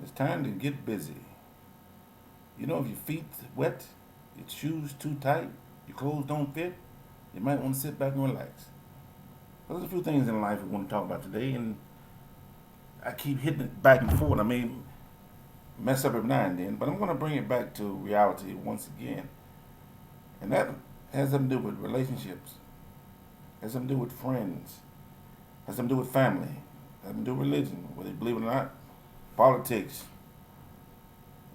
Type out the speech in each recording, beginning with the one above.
It's time to get busy. You know, if your feet wet, your shoes too tight, your clothes don't fit, you might want to sit back and relax. There's a few things in life we want to talk about today, and I keep hitting it back and forth. I may mess up every now and then, but I'm going to bring it back to reality once again. And that has something to do with relationships, has something to do with friends, has something to do with family, has something to do with religion, whether you believe it or not, politics,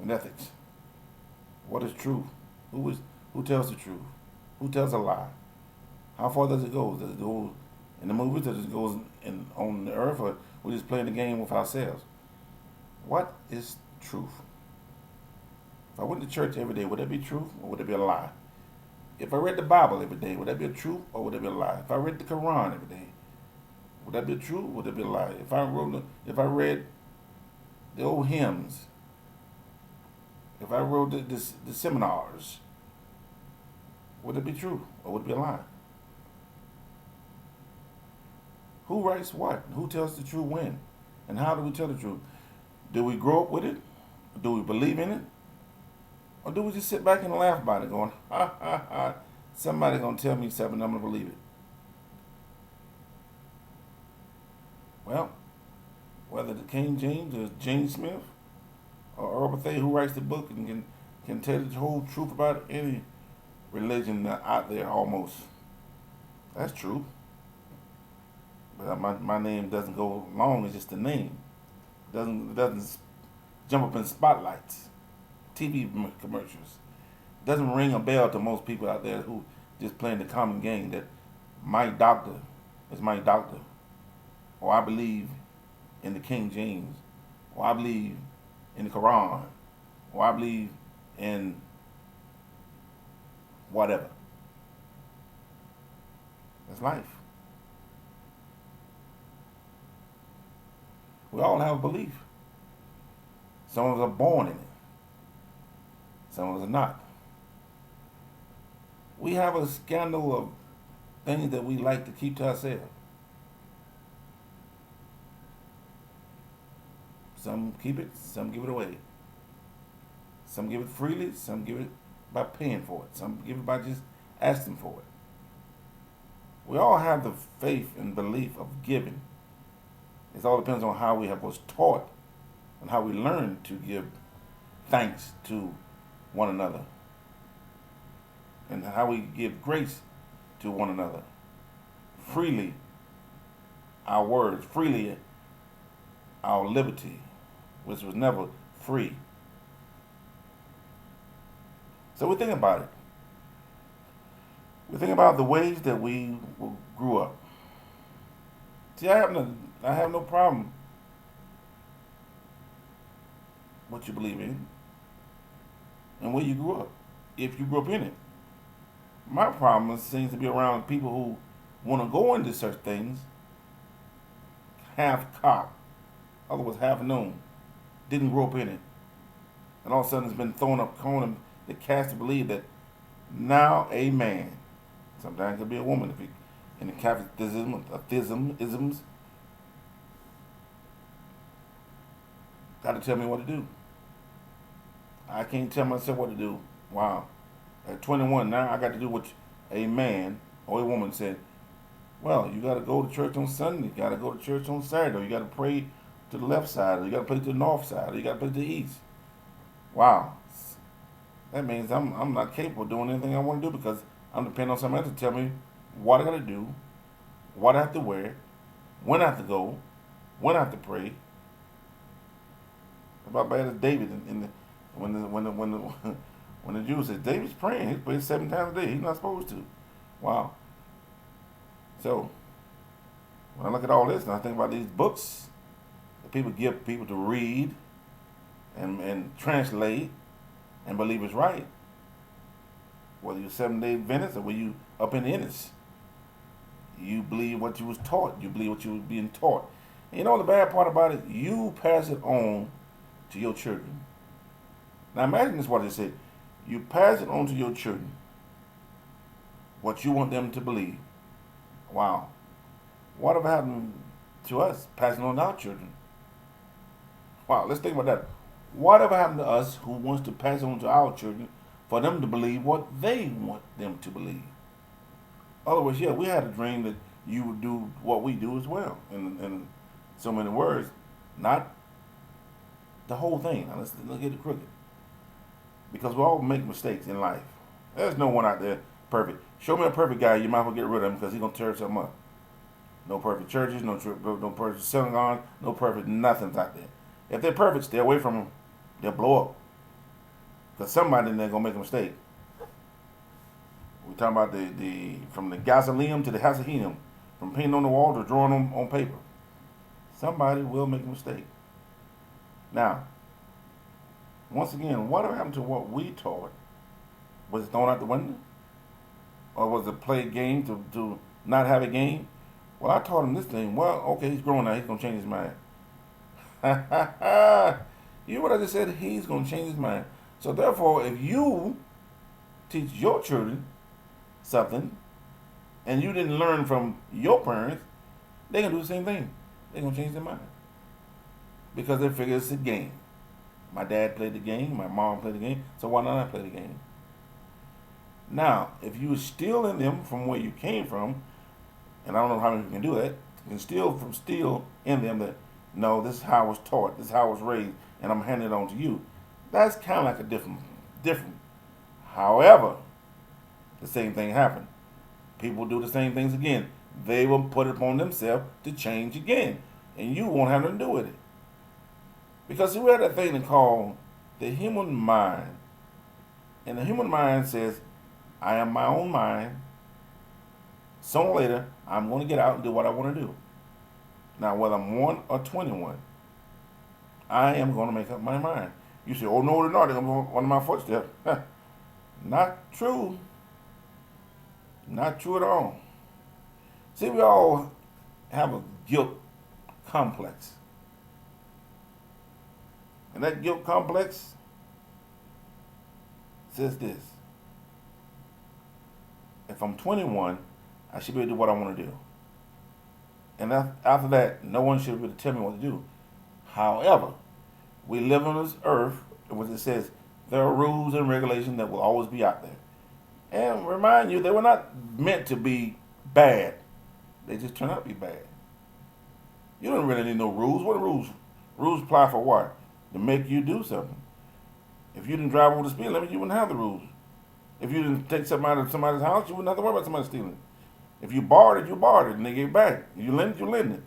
and ethics. What is truth? Who tells the truth? Who tells a lie? How far does it go? Does it go in the movies? Does it go on the earth, or we just playing the game with ourselves? What is truth? If I went to church every day, would that be truth or would it be a lie? If I read the Bible every day, would that be a truth or would it be a lie? If I read the Quran every day, would that be a truth or would it be a lie? If I read the old hymns, if I wrote the seminars, would it be true or would it be a lie? Who writes what? Who tells the truth when? And how do we tell the truth? Do we grow up with it? Do we believe in it? Or do we just sit back and laugh about it going, ha ha ha, somebody gonna tell me something, I'm gonna believe it? Well, whether the King James or James Smith or Earl Bethay who writes the book and can tell the whole truth about any religion out there almost. That's true. But my name doesn't go long, it's just a name. It doesn't jump up in spotlights, TV commercials. It doesn't ring a bell to most people out there who just playing the common game that my doctor is my doctor. Or I believe in the King James. Or I believe in the Quran. Or I believe in whatever. That's life. We all have a belief. Some of us are born in it. Some of us are not. We have a scandal of things that we like to keep to ourselves. Some keep it, some give it away. Some give it freely, some give it by paying for it. Some give it by just asking for it. We all have the faith and belief of giving. It all depends on how we was taught and how we learn to give thanks to one another and how we give grace to one another. Freely our words, freely our liberty, which was never free. So we think about it. We think about the ways that we grew up. See, I have no problem what you believe in and where you grew up, if you grew up in it. My problem seems to be around people who want to go into such things half cocked, otherwise half known, didn't grow up in it, and all of a sudden it's been thrown up on them that cast to believe that now a man, sometimes it could be a woman if you, in the Catholicism, isms, got to tell me what to do. I can't tell myself what to do. Wow. At 21 now, I got to do what a man or a woman said. Well, you got to go to church on Sunday. You got to go to church on Saturday. Or you got to pray to the left side. Or you got to pray to the north side. Or you got to pray to the east. Wow. That means I'm not capable of doing anything I want to do because I'm depending on somebody else to tell me what I got to do, what I have to wear, when I have to go, when I have to pray. About bad as David in the when the Jews said David's praying, he's praying 7 times a day. He's not supposed to. Wow. So when I look at all this and I think about these books that people give people to read and translate and believe it's right, whether you're 7-day Adventist or whether you up in the Ennis, you believe what you was taught. You believe what you was being taught. And you know the bad part about it? You pass it on to your children. Now imagine this what they said. You pass it on to your children what you want them to believe. Wow. What have happened to us passing on to our children? Wow, let's think about that. Whatever happened to us who wants to pass on to our children for them to believe what they want them to believe? In other words, yeah, we had a dream that you would do what we do as well. In so many words, not the whole thing. Now let's get it crooked. Because we all make mistakes in life. There's no one out there perfect. Show me a perfect guy, you might as well get rid of him because he's gonna tear something up. No perfect churches, no perfect synagogues, no perfect nothing's out there. If they're perfect, stay away from them. They'll blow up. Because somebody in there gonna make a mistake. We're talking about the from the gasoline to the hasahinum, from painting on the wall to drawing on paper. Somebody will make a mistake. Now, once again, what happened to what we taught? Was it thrown out the window? Or was it play a game to not have a game? Well, I taught him this thing. Well, okay, he's grown now. He's going to change his mind. You know what I just said? He's going to change his mind. So therefore, if you teach your children something and you didn't learn from your parents, they're going to do the same thing. They're going to change their mind. Because they figure it's a game. My dad played the game. My mom played the game. So why not I play the game? Now, if you steal in them from where you came from, and I don't know how many people can do that, you can steal in them that, no, this is how I was taught, this is how I was raised, and I'm handing it on to you. That's kind of like a different. However, the same thing happened. People do the same things again. They will put it upon themselves to change again, and you won't have nothing to do with it. Because we had that thing to call the human mind. And the human mind says, I am my own mind. Sooner or later, I'm going to get out and do what I want to do. Now, whether I'm 1 or 21, I am going to make up my mind. You say, oh, no, they're not. They're going to go under my footsteps. Not true. Not true at all. See, we all have a guilt complex. And that guilt complex says this. If I'm 21, I should be able to do what I want to do. And after that, no one should be able to tell me what to do. However, we live on this earth, and it says there are rules and regulations that will always be out there. And remind you, they were not meant to be bad. They just turn out to be bad. You don't really need no rules. What are rules? Rules apply for what? To make you do something. If you didn't drive over the speed limit, you wouldn't have the rules. If you didn't take something out of somebody's house, you wouldn't have to worry about somebody stealing. If you borrowed it, you borrowed it, and they gave it back. If you lend it, you lend it.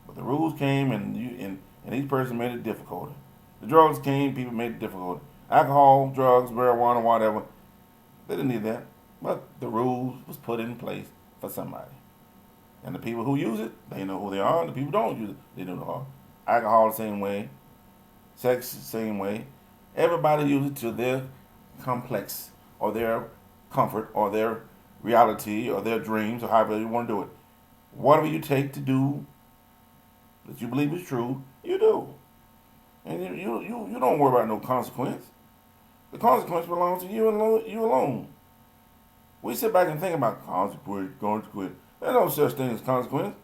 But the rules came, and each person made it difficult. The drugs came, people made it difficult. Alcohol, drugs, marijuana, whatever, they didn't need that. But the rules was put in place for somebody. And the people who use it, they know who they are. And the people who don't use it, they know who they are. Alcohol the same way. Sex the same way. Everybody uses it to their complex or their comfort or their reality or their dreams or however you want to do it. Whatever you take to do that you believe is true, you do. And you don't worry about no consequence. The consequence belongs to you alone. We sit back and think about consequence. There's no such thing as consequence.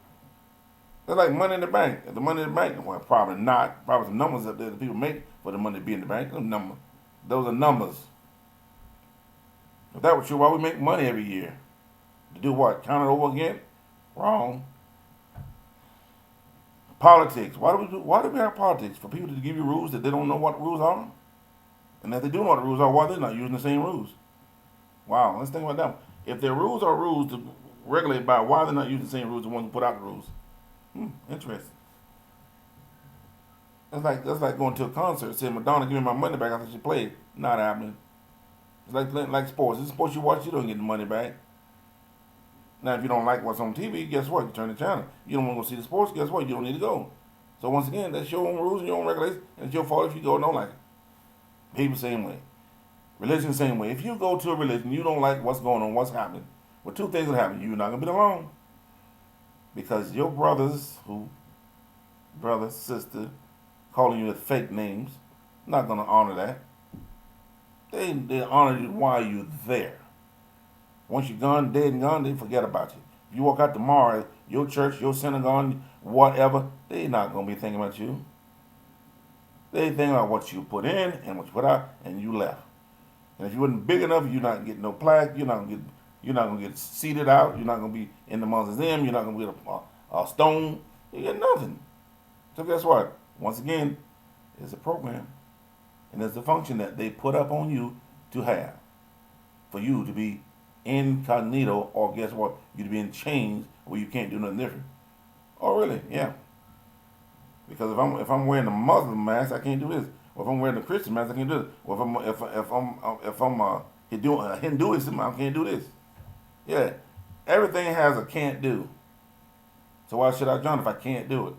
They're like money in the bank. If the money in the bank, well, probably not. Probably some numbers up there that people make for the money to be in the bank. Those are numbers. If that were true, why we make money every year? To do what? Count it over again? Wrong. Politics. Why do we have politics? For people to give you rules that they don't know what rules are? And if they do know what the rules are, why they're not using the same rules? Wow, let's think about that. If their rules are rules to regulate by, why they're not using the same rules the ones who put out the rules? Interesting. That's like going to a concert saying, Madonna, give me my money back after she played. Not happening. It's like sports. It's sports you watch, you don't get the money back. Now, if you don't like what's on TV, guess what? You turn the channel. You don't want to go see the sports, guess what? You don't need to go. So once again, that's your own rules and your own regulations, and it's your fault if you go and don't like it. People same way. Religion same way. If you go to a religion, you don't like what's going on, what's happening, well, two things will happen. You're not going to be alone. Because your brother, sister, calling you fake names, not going to honor that. They honor you while you're there. Once you're gone, dead and gone, they forget about you. If you walk out tomorrow, your church, your synagogue, whatever, they're not going to be thinking about you. They think about what you put in and what you put out, and you left. And if you wasn't big enough, you're not getting no plaque. You're not gonna get seated out. You're not gonna be in the museum. You're not gonna get a stone. You get nothing. So guess what? Once again, it's a program, and it's a function that they put up on you to have, for you to be incognito, or guess what? You to be in chains where you can't do nothing different. Oh, really? Yeah. Because if I'm wearing a Muslim mask, I can't do this. Or if I'm wearing a Christian mask, I can't do this. Or if I'm Hinduism, I can't do this. Yeah, everything has a can't do. So why should I join if I can't do it?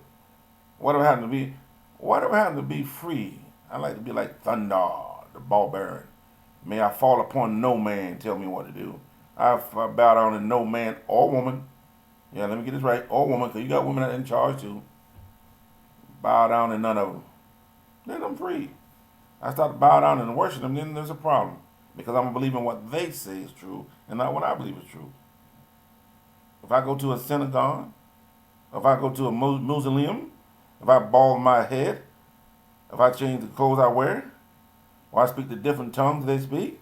Whatever happened to be, whatever happened to be free? I like to be like thunder, the barbarian. May I fall upon no man tell me what to do. I bow down to no man or woman. Yeah, let me get this right. Or woman, because you got women that in charge too. Bow down to none of them. Then I'm free. I start to bow down and worship them, then there's a problem. Because I'm believing what they say is true and not what I believe is true. If I go to a synagogue, if I go to a mausoleum, if I bald my head, if I change the clothes I wear, or I speak the different tongues they speak,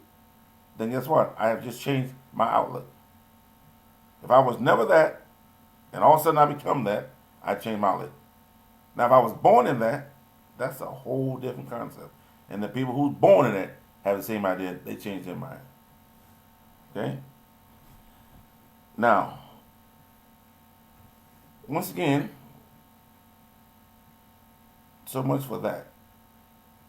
then guess what? I have just changed my outlook. If I was never that, and all of a sudden I become that, I change my outlook. Now, if I was born in that, that's a whole different concept. And the people who's born in it have the same idea. They change their mind. Okay? Now, once again, so much for that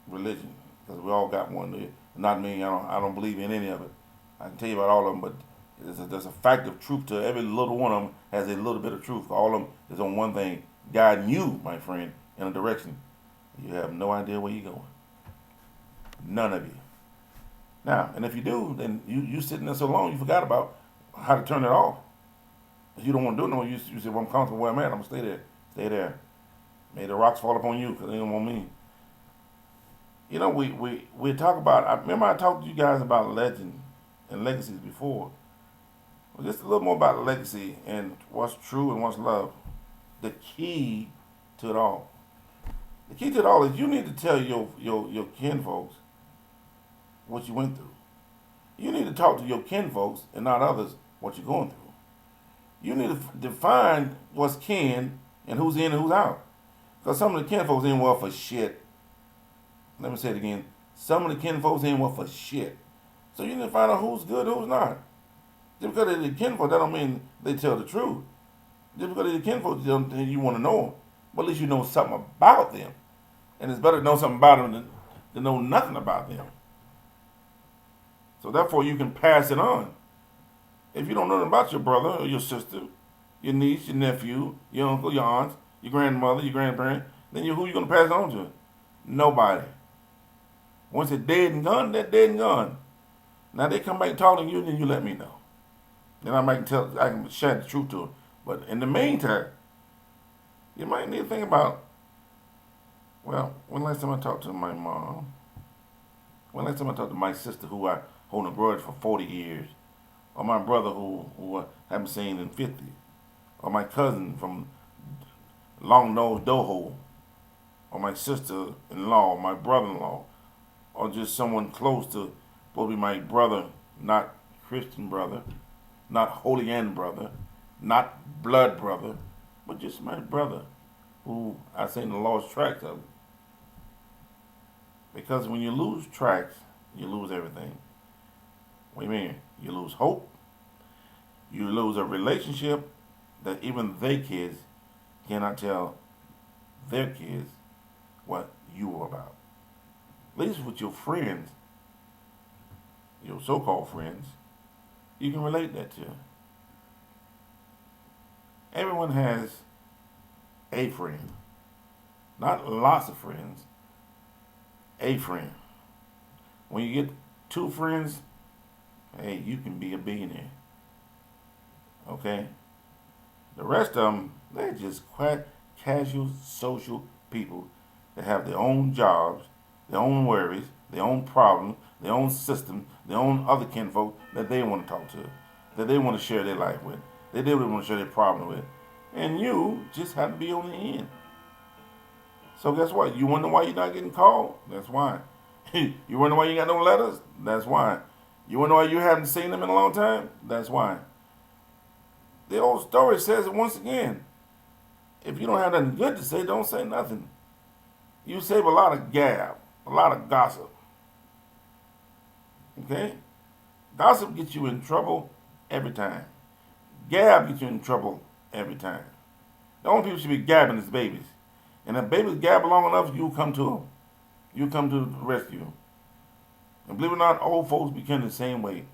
religion, because we all got one. Not me. I don't believe in any of it. I can tell you about all of them, but there's a fact of truth to every little one of them. Has a little bit of truth. All of them is on one thing: guiding you, my friend, in a direction you have no idea where you're going. None of you. Now, and if you do, then you sitting there so long you forgot about how to turn it off. If you don't want to do it no more, you say, well, I'm comfortable where I'm at. I'm going to stay there. Stay there. May the rocks fall upon you because they don't want me. You know, we talk about, I remember I talked to you guys about legend and legacies before. Well, just a little more about legacy and what's true and what's love. The key to it all. The key to it all is you need to tell your kinfolks what you went through. You need to talk to your kinfolks and not others what you're going through. You need to define what's kin and who's in and who's out. Because some of the kinfolks ain't well for shit. Let me say it again. Some of the kinfolks ain't well for shit. So you need to find out who's good, who's not. Just because they're the kinfolk, that don't mean they tell the truth. Just because they're the kinfolk, you want to know them. But at least you know something about them. And it's better to know something about them than to know nothing about them. So therefore you can pass it on. If you don't know nothing about your brother or your sister, your niece, your nephew, your uncle, your aunt, your grandmother, your grandparent, then who you going to pass it on to? Nobody. Once it's dead and gone, they're dead and gone. Now they come back and talk to you, then you let me know. Then I can share the truth to them. But in the meantime, you might need to think about, well, when last time I talked to my mom? When last time I talked to my sister who I hold a grudge for 40 years? Or my brother who I haven't seen in 50? Or my cousin from Long Nose Doho? Or my sister-in-law, my brother-in-law? Or just someone close to, probably my brother, not Christian brother, not Holy End brother, not blood brother, but just my brother who I seen the lost tracks of. Because when you lose tracks, you lose everything. What do you mean? You lose hope. You lose a relationship that even their kids cannot tell their kids what you were about. At least with your friends, your so-called friends, you can relate that to. Everyone has a friend. Not lots of friends. A friend. When you get two friends, hey, you can be a billionaire. Okay? The rest of them, they're just quite casual social people that have their own jobs, their own worries, their own problems, their own system, their own other kinfolk that they want to talk to, that they want to share their life with, that they want to share their problem with. And you just have to be on the end. So guess what? You wonder why you're not getting called? That's why. You wonder why you got no letters? That's why. You wonder why you haven't seen them in a long time? That's why. The old story says it once again. If you don't have nothing good to say, don't say nothing. You save a lot of gab, a lot of gossip. Okay? Gossip gets you in trouble every time. Gab gets you in trouble every time. The only people should be gabbing is babies. And if babies gab long enough, you'll come to them. You'll come to the rescue. And believe it or not, old folks become the same way.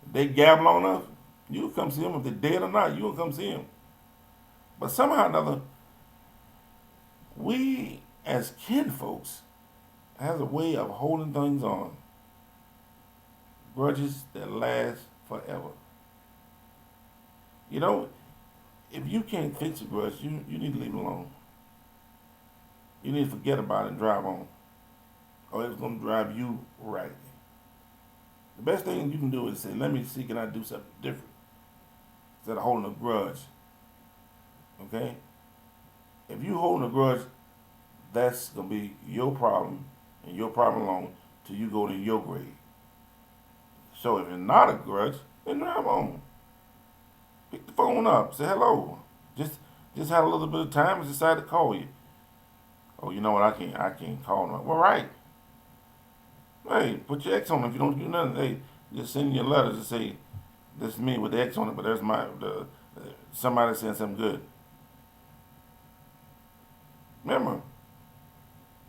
If they gab long enough, you'll come see them. If they're dead or not, you'll come see them. But somehow or another, we as kin folks has a way of holding things on. Grudges that last forever. You know, if you can't fix a grudge, you need to leave it alone. You need to forget about it and drive on. Or it's going to drive you right. The best thing you can do is say, let me see, can I do something different? Instead of holding a grudge. Okay? If you holding a grudge, that's going to be your problem and your problem alone till you go to your grave. So if it's not a grudge, then drive on. Pick the phone up. Say hello. Just had a little bit of time and decided to call you. Oh, you know what? I can't call them. Well, right. Hey, put your X on it if you don't do nothing. Hey, just send your letters and say, this is me with the X on it, but there's somebody saying something good. Remember,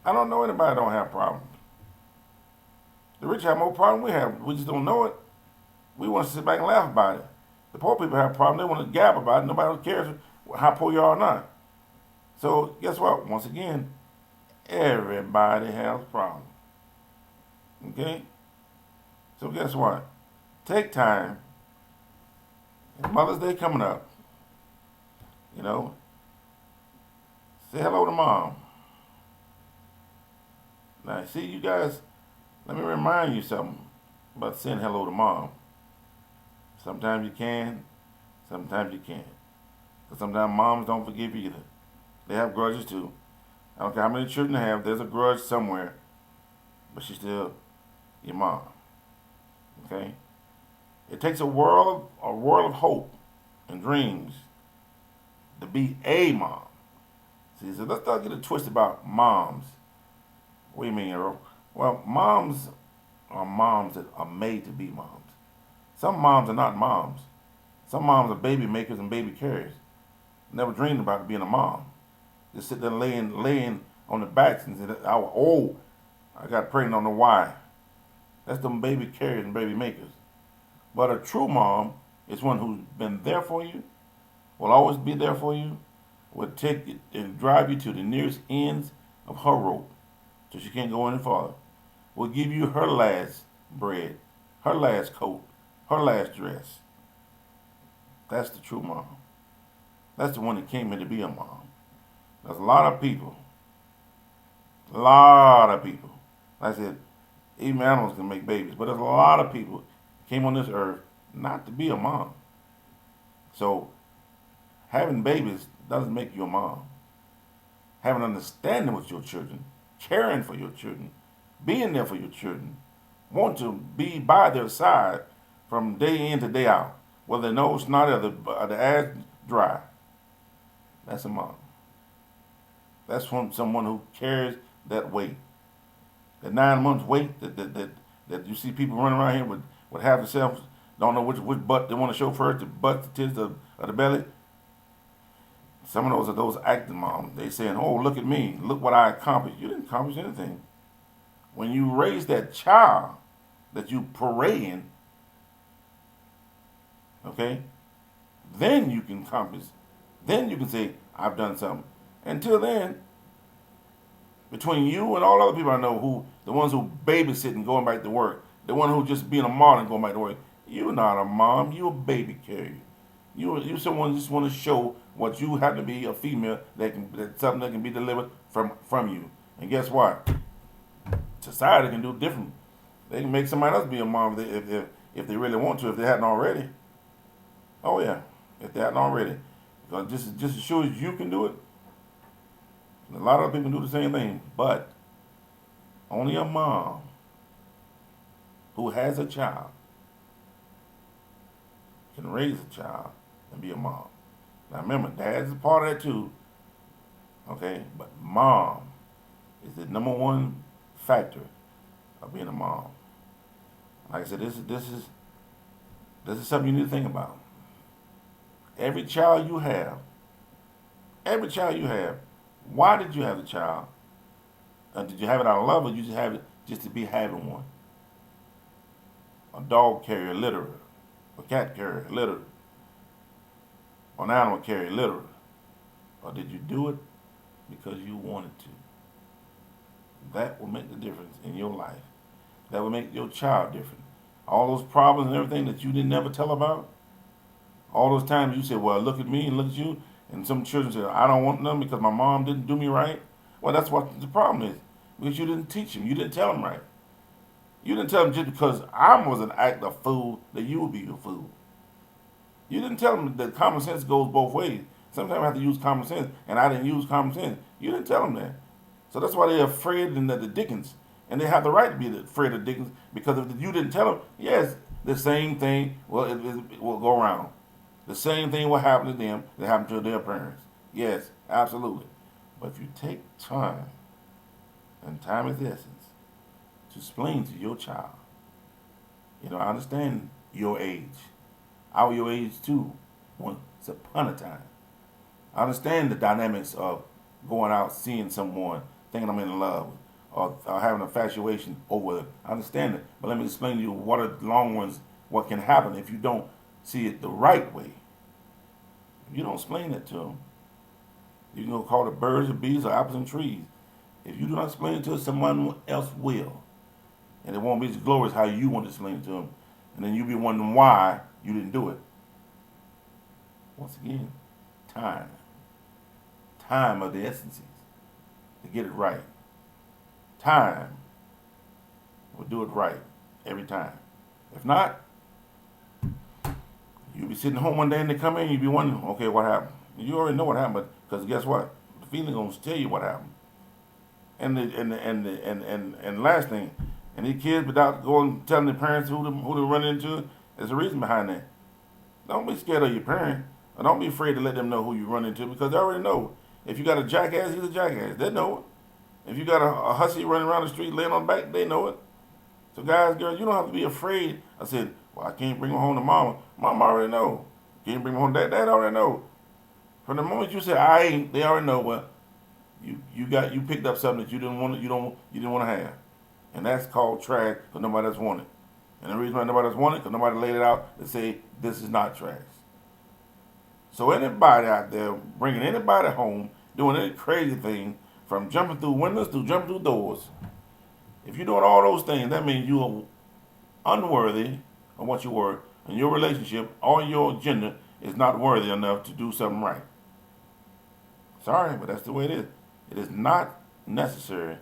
I don't know anybody that don't have problems. The rich have more problems we have. We just don't know it. We want to sit back and laugh about it. The poor people have problems. They want to gab about it. Nobody cares how poor you are or not. So guess what? Once again, everybody has problems. Okay? So guess what? Take time. And Mother's Day coming up. You know, say hello to mom. Now, see, you guys, let me remind you something about saying hello to mom. Sometimes you can, sometimes you can't. Because sometimes moms don't forgive you either. They have grudges too. I don't care how many children they have, there's a grudge somewhere. But she's still your mom. Okay? It takes a world of hope and dreams to be a mom. See, so let's not get it twisted about moms. What do you mean, Earl? Well, moms are moms that are made to be moms. Some moms are not moms. Some moms are baby makers and baby carriers. Never dreamed about being a mom. Just sit there laying on the backs and say, I got pregnant on the why. That's them baby carriers and baby makers. But a true mom is one who's been there for you, will always be there for you, will take it and drive you to the nearest ends of her rope so she can't go any farther. Will give you her last bread, her last coat, her last dress. That's the true mom. That's the one that came here to be a mom. There's a lot of people, like I said, even animals can make babies, but there's a lot of people came on this earth not to be a mom. So having babies doesn't make you a mom. Having understanding with your children, caring for your children, being there for your children, want to be by their side from day in to day out, whether the nose snotty or the ass dry. That's a mom. That's from someone who carries that weight. That 9 months weight that you see people running around here with half themselves, don't know which butt they want to show first, the butt, the tits, or the belly. Some of those are those acting moms. They saying, oh, look at me. Look what I accomplished. You didn't accomplish anything. When you raise that child that you parading, okay, then you can accomplish. Then you can say, I've done something. Until then, between you and all other people I know, the ones who babysit and going back to work, the one who just being a mom and going back to work, you're not a mom. You're a baby carrier. You someone who just want to show what you have to be, a female that's something that can be delivered from you. And guess what? Society can do different. They can make somebody else be a mom if they really want to, if they hadn't already. Oh yeah, if they hadn't already. Because just as sure as you can do it, A lot of people do the same thing, but only a mom who has a child can raise a child and be a mom. Now remember, dad's a part of that too, okay? But mom is the number one factor of being a mom. Like I said, this is something you need to think about. Every child you have, why did you have the child? Did you have it out of love, or did you just have it just to be having one? A dog carrier, literally. A cat carrier, literally. Or an animal carrier, literally. Or did you do it because you wanted to? That will make the difference in your life. That will make your child different. All those problems and everything that you didn't ever tell about, all those times you said, well, look at me and look at you, and some children say, I don't want them because my mom didn't do me right. Well, that's what the problem is. Because you didn't teach them. You didn't tell them right. You didn't tell them just because I was an act of fool that you would be a fool. You didn't tell them that common sense goes both ways. Sometimes I have to use common sense, and I didn't use common sense. You didn't tell them that. So that's why they're afraid of the Dickens. And they have the right to be afraid of Dickens, because if you didn't tell them, yes, the same thing it will go around. The same thing will happen to them that happened to their parents. Yes, absolutely. But if you take time, and time is the essence, to explain to your child, I understand your age. I was your age too, once upon a time. I understand the dynamics of going out, seeing someone, thinking I'm in love, or having an infatuation over it. I understand it. But let me explain to you what are the long ones, what can happen if you don't see it the right way. If you don't explain it to them, you can go call the birds or bees or apples and trees. If you do not explain it to them, someone else will. And it won't be as glorious how you want to explain it to them. And then you'll be wondering why you didn't do it. Once again, time. Time of the essences to get it right. Time will do it right every time. If not, you'll be sitting home one day and they come in and you'll be wondering, okay, what happened? You already know what happened, because guess what? The feeling's gonna tell you what happened. And last thing, and these kids without going telling their parents who they run into, there's a reason behind that. Don't be scared of your parent, or don't be afraid to let them know who you run into, because they already know. If you got a jackass, he's a jackass. They know it. If you got a hussy running around the street laying on the back, they know it. So guys, girls, you don't have to be afraid. I said, well, I can't bring her home to mama. Mama already know. Can't bring her home to dad. Dad already know. From the moment you say I ain't, they already know. Well, you picked up something that you didn't want to have, and that's called trash, because nobody else wanted. And the reason why nobody else wanted, because nobody laid it out to say this is not trash. So anybody out there bringing anybody home, doing any crazy thing, from jumping through windows to jumping through doors, if you're doing all those things, that means you are unworthy of what you were, and your relationship or your gender is not worthy enough to do something right. Sorry, but that's the way it is. It is not necessary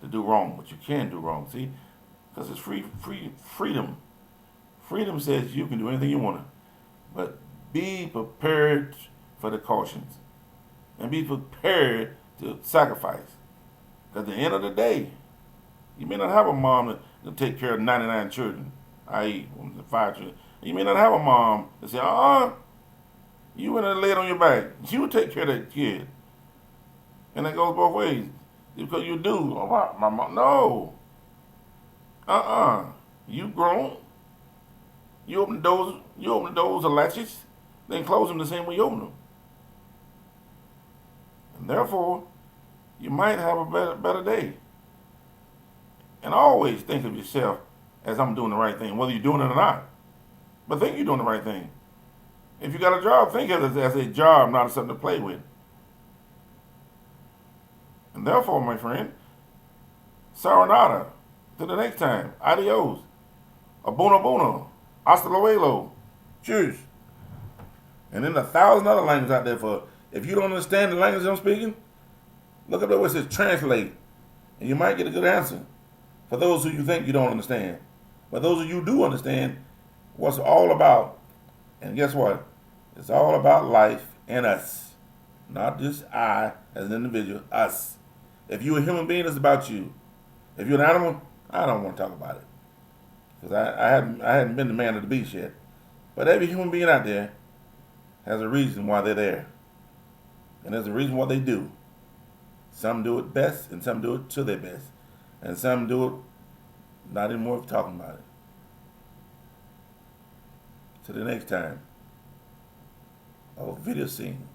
to do wrong, but you can do wrong. See, because it's freedom. Freedom says you can do anything you want to, but be prepared for the cautions, and be prepared to sacrifice. Because at the end of the day, you may not have a mom to take care of 99 children, i.e., 5 children. You may not have a mom to say, you went and laid on your back. You take care of that kid. And that goes both ways. Because you do. Oh, my mom, no. You grown. You open the doors or latches, then close them the same way you open them. And therefore, you might have a better day. And always think of yourself as I'm doing the right thing, whether you're doing it or not. But think you're doing the right thing. If you got a job, think of it as a job, not as something to play with. And therefore, my friend, sayonara. Till the next time. Adios. Abono bono. Hasta luego. Cheers. And then 1,000 other languages out there for, if you don't understand the language I'm speaking, look up there where it says translate. And you might get a good answer. For those who you think you don't understand. But those of you do understand what's all about. And guess what? It's all about life and us. Not just I as an individual, us. If you're a human being, it's about you. If you're an animal, I don't want to talk about it. Because I hadn't been the man of the beast yet. But every human being out there has a reason why they're there. And there's a reason why they do. Some do it best, and some do it to their best. And some do it not even worth talking about it. Till the next time, of Video Scene.